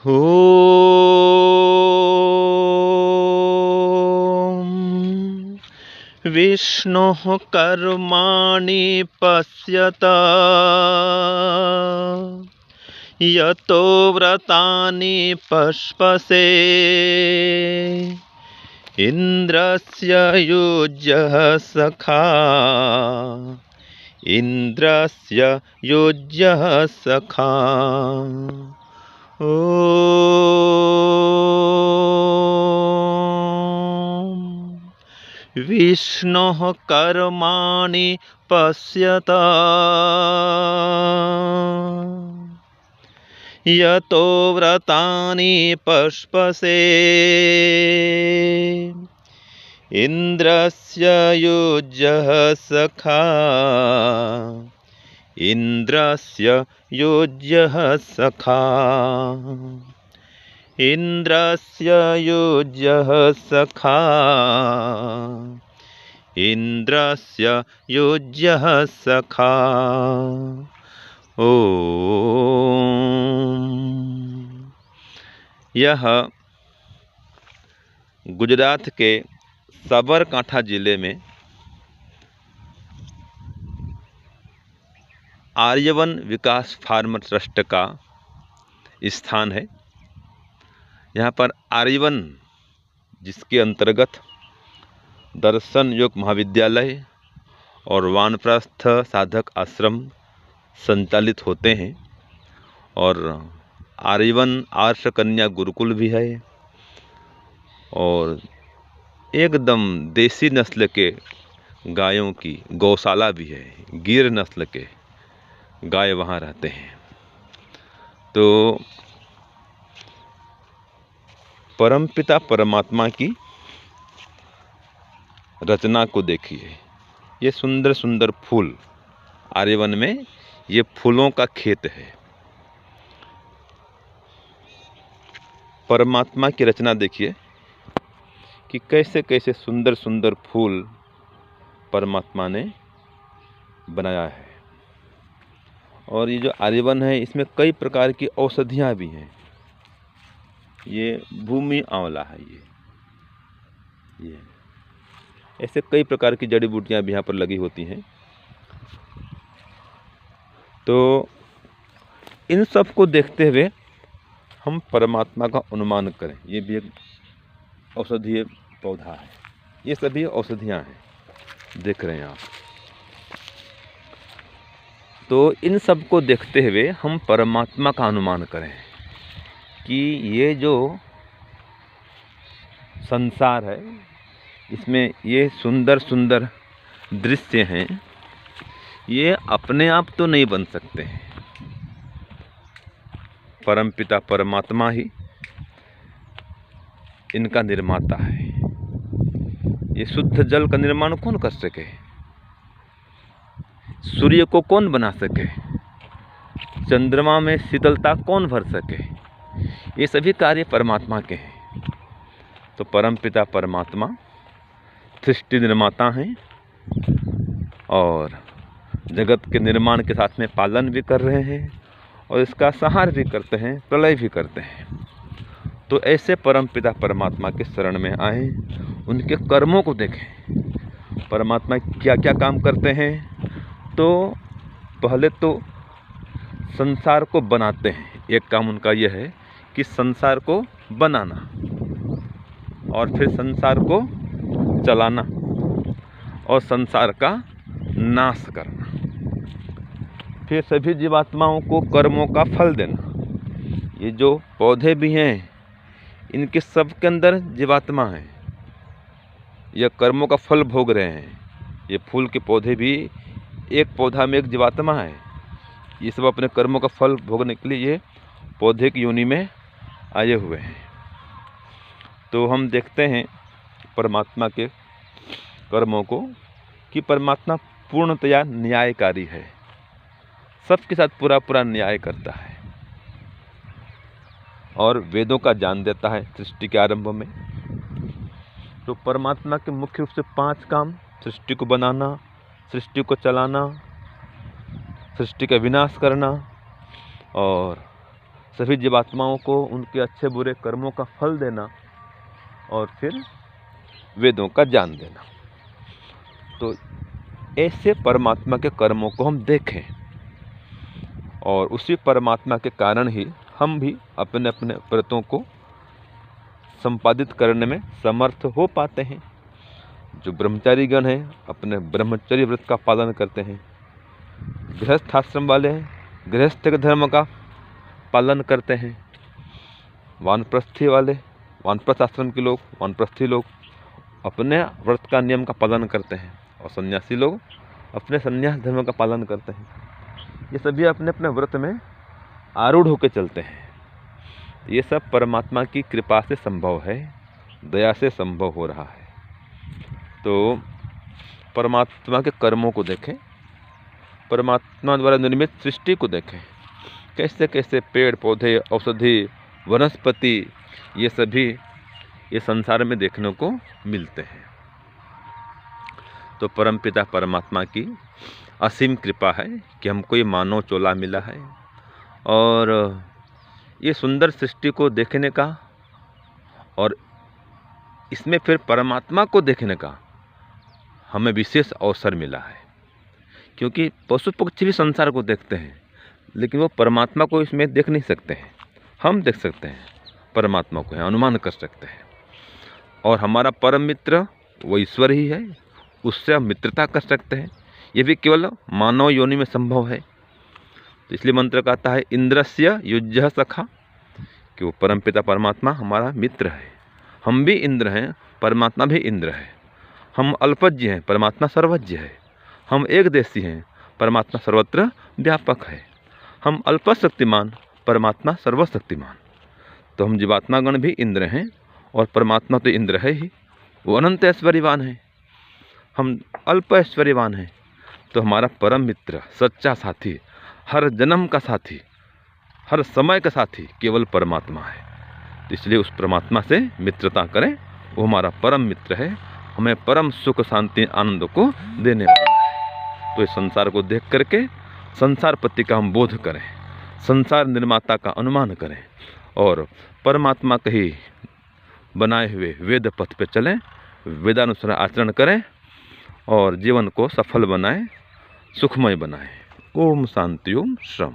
ॐ विष्णुः कर्माणि पश्यत यतो व्रतानि पश्पसे इन्द्रस्य युज्यः सखा इन्द्रस्य युज्यः सखा। ॐ विष्णुः कर्माणि पश्यत यतो व्रतानि पश्पसे इन्द्रस्य युज्यः सखा इन्द्रस्य युज्यः सखा इन्द्रस्य युज्यः सखा इन्द्रस्य युज्यः सखा। ओम। यह गुजरात के साबरकांठा जिले में आर्यवन विकास फार्म ट्रस्ट का स्थान है। यहाँ पर आर्यवन, जिसके अंतर्गत दर्शन योग महाविद्यालय और वानप्रस्थ साधक आश्रम संचालित होते हैं, और आर्यवन आर्ष कन्या गुरुकुल भी है, और एकदम देसी नस्ल के गायों की गौशाला भी है। गिर नस्ल के गाय वहाँ रहते हैं। तो परमपिता परमात्मा की रचना को देखिए। ये सुंदर सुंदर फूल, आर्यवन में ये फूलों का खेत है। परमात्मा की रचना देखिए कि कैसे कैसे सुंदर सुंदर फूल परमात्मा ने बनाया है। और ये जो आर्यवन है, इसमें कई प्रकार की औषधियाँ भी हैं। ये भूमि आंवला है। ये ऐसे कई प्रकार की जड़ी बूटियाँ भी यहाँ पर लगी होती हैं। तो इन सब को देखते हुए हम परमात्मा का अनुमान करें। ये भी एक औषधीय पौधा है। ये सभी औषधियाँ हैं, देख रहे हैं आप। तो इन सब को देखते हुए हम परमात्मा का अनुमान करें कि ये जो संसार है, इसमें ये सुंदर सुंदर दृश्य हैं, ये अपने आप तो नहीं बन सकते हैं। परमपिता परमात्मा ही इनका निर्माता है। ये शुद्ध जल का निर्माण कौन कर सके? सूर्य को कौन बना सके? चंद्रमा में शीतलता कौन भर सके? ये सभी कार्य परमात्मा के हैं। तो परमपिता परमात्मा सृष्टि निर्माता हैं, और जगत के निर्माण के साथ में पालन भी कर रहे हैं, और इसका संहार भी करते हैं, प्रलय भी करते हैं। तो ऐसे परमपिता परमात्मा के शरण में आए, उनके कर्मों को देखें। परमात्मा क्या क्या काम करते हैं। तो पहले तो संसार को बनाते हैं। एक काम उनका यह है कि संसार को बनाना, और फिर संसार को चलाना, और संसार का नाश करना, फिर सभी जीवात्माओं को कर्मों का फल देना। ये जो पौधे भी हैं, इनके सब के अंदर जीवात्मा है, यह कर्मों का फल भोग रहे हैं। ये फूल के पौधे भी, एक पौधा में एक जीवात्मा है। ये सब अपने कर्मों का फल भोगने के लिए ये पौधे की योनि में आए हुए हैं। तो हम देखते हैं परमात्मा के कर्मों को कि परमात्मा पूर्णतया न्यायकारी है, सबके साथ पूरा पूरा न्याय करता है, और वेदों का ज्ञान देता है सृष्टि के आरंभ में। तो परमात्मा के मुख्य रूप से 5 काम: सृष्टि को बनाना, सृष्टि को चलाना, सृष्टि का विनाश करना, और सभी जीवात्माओं को उनके अच्छे बुरे कर्मों का फल देना और फिर वेदों का ज्ञान देना। तो ऐसे परमात्मा के कर्मों को हम देखें और उसी परमात्मा के कारण ही हम भी अपने अपने व्रतों को संपादित करने में समर्थ हो पाते हैं। जो ब्रह्मचारी गण हैं अपने ब्रह्मचर्य व्रत का पालन करते हैं, गृहस्थ आश्रम वाले हैं गृहस्थ के धर्म का पालन करते हैं, वानप्रस्थी वाले वानप्रस्थ आश्रम के लोग वानप्रस्थी लोग अपने व्रत का नियम का पालन करते हैं और सन्यासी लोग अपने सन्यास धर्म का पालन करते हैं। ये सभी अपने अपने व्रत में आरूढ़ होकर चलते हैं। ये सब परमात्मा की कृपा से संभव है, दया से संभव हो रहा है। तो परमात्मा के कर्मों को देखें, परमात्मा द्वारा निर्मित सृष्टि को देखें, कैसे कैसे पेड़ पौधे औषधि वनस्पति ये सभी ये संसार में देखने को मिलते हैं। तो परमपिता परमात्मा की असीम कृपा है कि हमको ये मानव चोला मिला है और ये सुंदर सृष्टि को देखने का और इसमें फिर परमात्मा को देखने का हमें विशेष अवसर मिला है। क्योंकि पशु पक्षी भी संसार को देखते हैं लेकिन वो परमात्मा को इसमें देख नहीं सकते हैं। हम देख सकते हैं परमात्मा को, अनुमान कर सकते हैं। और हमारा परम मित्र वो ईश्वर ही है, उससे हम मित्रता कर सकते हैं। ये भी केवल मानव योनि में संभव है। तो इसलिए मंत्र कहता है इंद्रस्य युज्य सखा, कि वो परमपिता परमात्मा हमारा मित्र है। हम भी इंद्र हैं, परमात्मा भी इंद्र है। हम अल्पज्ञ हैं, परमात्मा सर्वज्ञ है। हम एक देशी हैं, परमात्मा सर्वत्र व्यापक है। हम अल्पशक्तिमान, परमात्मा सर्वशक्तिमान। तो हम जीवात्मागण भी इंद्र हैं और परमात्मा तो इंद्र है ही, वो अनंत ऐश्वर्यवान है। हम अल्प ऐश्वर्यवान हैं। तो हमारा परम मित्र, सच्चा साथी, हर जन्म का साथी, हर समय का साथी केवल परमात्मा है। तो इसलिए उस परमात्मा से मित्रता करें, वो हमारा परम मित्र है, हमें परम सुख शांति आनंद को देने वाला है। तो इस संसार को देख करके संसार पति का हम बोध करें, संसार निर्माता का अनुमान करें और परमात्मा के ही बनाए हुए वेद पथ पे चलें, वेदानुसार आचरण करें और जीवन को सफल बनाएं, सुखमय बनाएं। ओम शांति ओम श्रम।